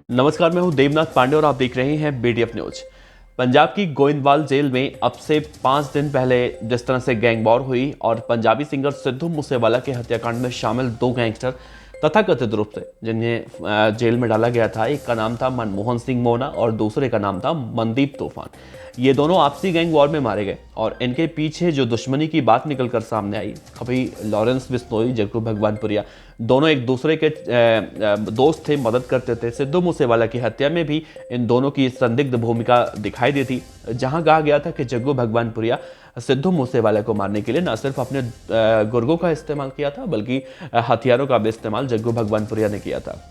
नमस्कार, मैं हूं देवनाथ पांडे और आप देख रहे हैं बीडीएफ न्यूज। पंजाब की गोइंदवाल जेल में अब से 5 दिन पहले जिस तरह से गैंग वॉर हुई और पंजाबी सिंगर सिद्धू मूसेवाला के हत्याकांड में शामिल 2 गैंगस्टर तथाकथित रूप से जिन्हें जेल में डाला गया था, एक का नाम था मनमोहन सिंह मोना और दूसरे का नाम था मनदीप तूफान। ये दोनों आपसी गैंग वॉर में मारे गए और इनके पीछे जो दुश्मनी की बात निकलकर सामने आई, अभी लॉरेंस बिश्नोई, जग्गू भगवानपुरिया दोनों एक दूसरे के दोस्त थे, मदद करते थे। सिद्धू मूसेवाला की हत्या में भी इन दोनों की संदिग्ध भूमिका दिखाई दी थी, जहां कहा गया था कि जग्गू भगवानपुरिया सिद्धू मूसेवाला को मारने के लिए न सिर्फ अपने गुर्गों का इस्तेमाल किया था बल्कि हथियारों का भी इस्तेमाल जग्गू भगवानपुरिया ने किया था।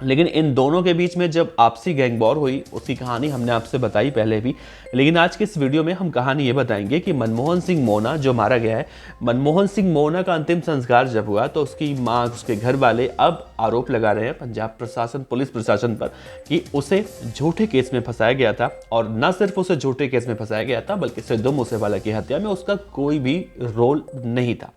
लेकिन इन दोनों के बीच में जब आपसी गैंग वॉर हुई, उसकी कहानी हमने आपसे बताई पहले भी, लेकिन आज की इस वीडियो में हम कहानी ये बताएंगे कि मनमोहन सिंह मोना जो मारा गया है, मनमोहन सिंह मोना का अंतिम संस्कार जब हुआ तो उसकी मां, उसके घर वाले अब आरोप लगा रहे हैं पंजाब प्रशासन, पुलिस प्रशासन पर कि उसे झूठे केस में फंसाया गया था। और न सिर्फ उसे झूठे केस में फंसाया गया था बल्कि सिद्धू मूसेवाला की हत्या में उसका कोई भी रोल नहीं था।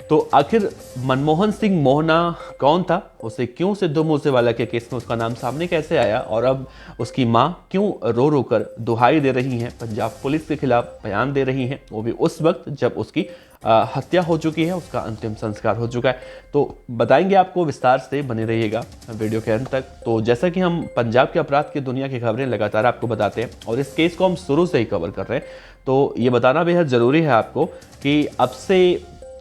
तो आखिर मनमोहन सिंह मोहना कौन था, उसे क्यों सिद्धू मूसेवाला के केस में उसका नाम सामने कैसे आया, और अब उसकी मां क्यों रो रो कर दुहाई दे रही हैं, पंजाब पुलिस के खिलाफ बयान दे रही हैं, वो भी उस वक्त जब उसकी हत्या हो चुकी है, उसका अंतिम संस्कार हो चुका है। तो बताएंगे आपको, विस्तार से बने रहिएगा वीडियो के अंत तक। तो जैसा कि हम पंजाब के अपराध की दुनिया की खबरें लगातार आपको बताते हैं और इस केस को हम शुरू से ही कवर कर रहे हैं, तो ये बताना बेहद ज़रूरी है आपको कि अब से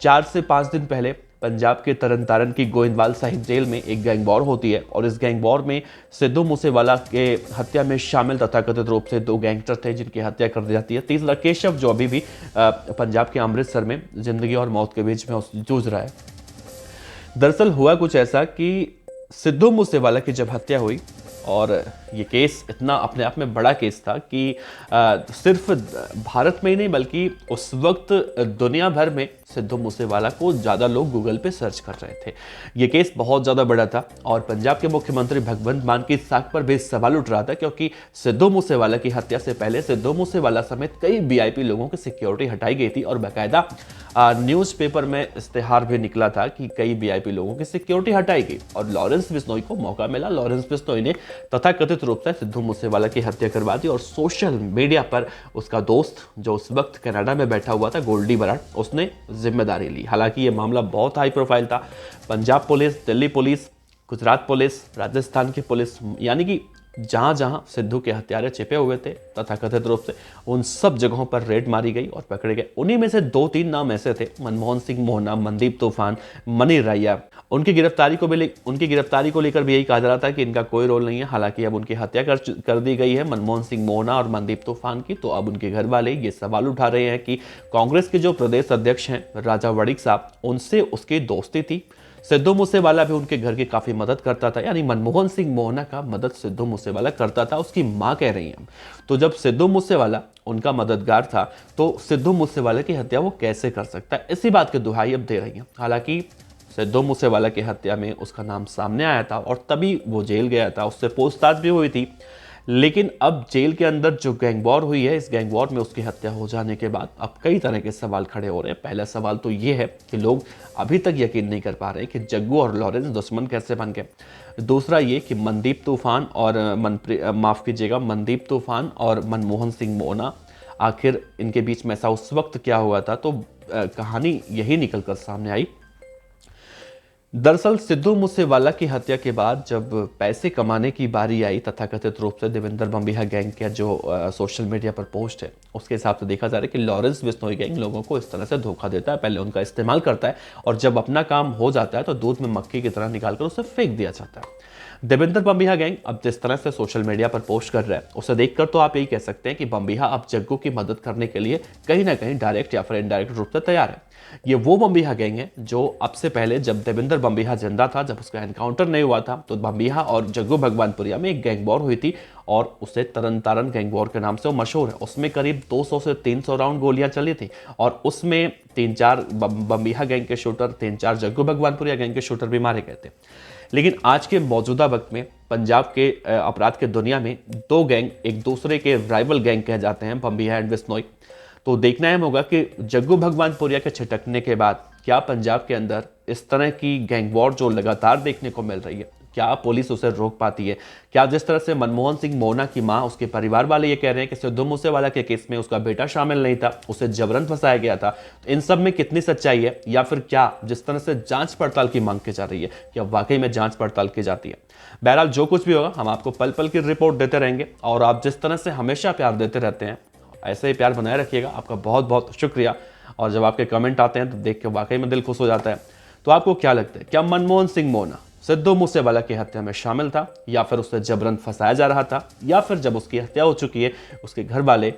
4 से 5 दिन पहले पंजाब के तरन तारण की गोइंदवाल साहिब जेल में एक गैंग वॉर होती है और इस गैंग वॉर में सिद्धू मूसेवाला के हत्या में शामिल तथाकथित रूप से 2 गैंगस्टर थे जिनकी हत्या कर दी जाती है। तीसरा केशव, जो अभी भी पंजाब के अमृतसर में जिंदगी और मौत के बीच में जूझ रहा है। दरअसल हुआ कुछ ऐसा कि सिद्धू मूसेवाला की जब हत्या हुई, और ये केस इतना अपने आप में बड़ा केस था कि सिर्फ भारत में ही नहीं बल्कि उस वक्त दुनिया भर में सिद्धू मूसेवाला को ज़्यादा लोग गूगल पे सर्च कर रहे थे। ये केस बहुत ज़्यादा बड़ा था और पंजाब के मुख्यमंत्री भगवंत मान की साख पर भी सवाल उठ रहा था, क्योंकि सिद्धू मूसेवाला की हत्या से पहले सिद्धू मूसेवाला समेत कई वीआईपी लोगों की सिक्योरिटी हटाई गई थी और बाकायदा न्यूज़पेपर में इश्तेहार भी निकला था कि कई वीआईपी लोगों की सिक्योरिटी हटाई गई और लॉरेंस बिश्नोई को मौका मिला। लॉरेंस बिश्नोई ने तथाकथित रूप से सिद्धू मूसेवाला की हत्या करवा दी और सोशल मीडिया पर उसका दोस्त, जो उस वक्त कनाडा में बैठा हुआ था, गोल्डी बराड़, उसने जिम्मेदारी ली। हालांकि ये मामला बहुत हाई प्रोफाइल था। Punjab police, Delhi police, Gujarat police, Rajasthan की पुलिस, यानी कि जहां जहां सिद्धू के हत्यारे छिपे हुए थे तथाकथित रूप से, उन सब जगहों पर रेड मारी गई और पकड़े गए। उन्हीं में से 2-3 नाम ऐसे थे, मनमोहन सिंह मोहना, मनदीप तूफान, मनी रैया। उनकी गिरफ्तारी को लेकर भी यही कहा जा रहा था कि इनका कोई रोल नहीं है। हालांकि अब उनकी हत्या कर दी गई है मनमोहन सिंह मोहना और मनदीप तूफान की, तो अब उनके घर वाले ये सवाल उठा रहे हैं कि कांग्रेस के जो प्रदेश अध्यक्ष हैं राजा वड़िक साहब, उनसे उसकी दोस्ती थी। सिद्धू मूसेवाला भी उनके घर की काफी मदद करता था, यानी मनमोहन सिंह मोहना का मदद सिद्धू मूसेवाला करता था, उसकी मां कह रही हैं। तो जब सिद्धू मूसेवाला उनका मददगार था तो सिद्धू मूसेवाला की हत्या वो कैसे कर सकता है, इसी बात की दुहाई अब दे रही हैं। हालांकि सिद्धू मूसेवाला की हत्या में उसका नाम सामने आया था और तभी वो जेल गया था, उससे पूछताछ भी हुई थी। लेकिन अब जेल के अंदर जो गैंग वॉर हुई है, इस गैंग वॉर में उसकी हत्या हो जाने के बाद अब कई तरह के सवाल खड़े हो रहे हैं। पहला सवाल तो ये है कि लोग अभी तक यकीन नहीं कर पा रहे कि जग्गू और लॉरेंस दुश्मन कैसे बन गए। दूसरा ये कि मनदीप तूफान और मनदीप तूफान और मनमोहन सिंह मोना, आखिर इनके बीच में ऐसा उस वक्त क्या हुआ था। तो कहानी यही निकल कर सामने आई। दरअसल सिद्धू मूसेवाला की हत्या के बाद जब पैसे कमाने की बारी आई, तथाकथित रूप से देवेंद्र बम्बिहा गैंग का जो सोशल मीडिया पर पोस्ट है, उसके हिसाब से देखा जा रहा है कि लॉरेंस बिश्नोई गैंग लोगों को इस तरह से धोखा देता है, पहले उनका इस्तेमाल करता है और जब अपना काम हो जाता है तो दूध में मक्खी की तरह निकालकर उसे फेंक दिया जाता है। देवेंद्र बम्बिहा गैंग अब जिस तरह से सोशल मीडिया पर पोस्ट कर रहा है, उसे देखकर तो आप यही कह सकते हैं कि बम्बिहा अब जग्गू की मदद करने के लिए कहीं ना कहीं डायरेक्ट या फिर इनडायरेक्ट रूप से तैयार है। ये वो बम्बिहा गैंग है जो अब से पहले, जब देवेंद्र बम्बिहा जिंदा था, जब उसका एनकाउंटर नहीं हुआ था, तो बम्बिहा और जग्गू भगवानपुरिया में एक गैंग वॉर हुई थी और उसे तरन तारण गैंग वॉर के नाम से वो मशहूर है। उसमें करीब 200 से 300 राउंड गोलियां चली थी और उसमें 3-4 बम्बिहा गैंग के शूटर, 3-4 जग्गू भगवानपुरिया गैंग के शूटर भी मारे गए थे। लेकिन आज के मौजूदा वक्त में पंजाब के अपराध के दुनिया में 2 गैंग एक दूसरे के राइवल गैंग कह जाते हैं, बम्बिहा एंड बिश्नोई। तो देखना यह होगा कि जग्गू भगवानपुरिया के छिटकने के बाद क्या पंजाब के अंदर इस तरह की गैंग वॉर जो लगातार देखने को मिल रही है, क्या पुलिस उसे रोक पाती है? क्या जिस तरह से मनमोहन सिंह मोना की मां, उसके परिवार वाले ये कह रहे हैं कि सिद्धू मूसेवाला के केस में उसका बेटा शामिल नहीं था, उसे जबरन फंसाया गया था, तो इन सब में कितनी सच्चाई है? या फिर क्या जिस तरह से जांच पड़ताल की मांग की जा रही है, क्या वाकई में जांच पड़ताल की जाती है? बहरहाल जो कुछ भी होगा हम आपको पल पल की रिपोर्ट देते रहेंगे, और आप जिस तरह से हमेशा प्यार देते रहते हैं, ऐसे ही प्यार बनाए रखिएगा। आपका बहुत बहुत शुक्रिया। और जब आपके कमेंट आते हैं तो देख के वाकई में दिल खुश हो जाता है। तो आपको क्या लगता है, क्या मनमोहन सिंह मोना सिद्धू मूसेवाला की हत्या में शामिल था, या फिर उसे जबरन फंसाया जा रहा था, या फिर जब उसकी हत्या हो चुकी है उसके घर वाले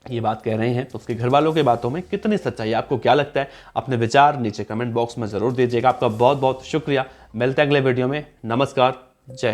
ये बात कह रहे हैं तो उसके घर वालों की बातों में कितनी सच्चाई है? आपको क्या लगता है? अपने विचार नीचे कमेंट बॉक्स में जरूर दीजिएगा। आपका बहुत बहुत शुक्रिया। मिलते हैं अगले वीडियो में। नमस्कार, जय हिंद।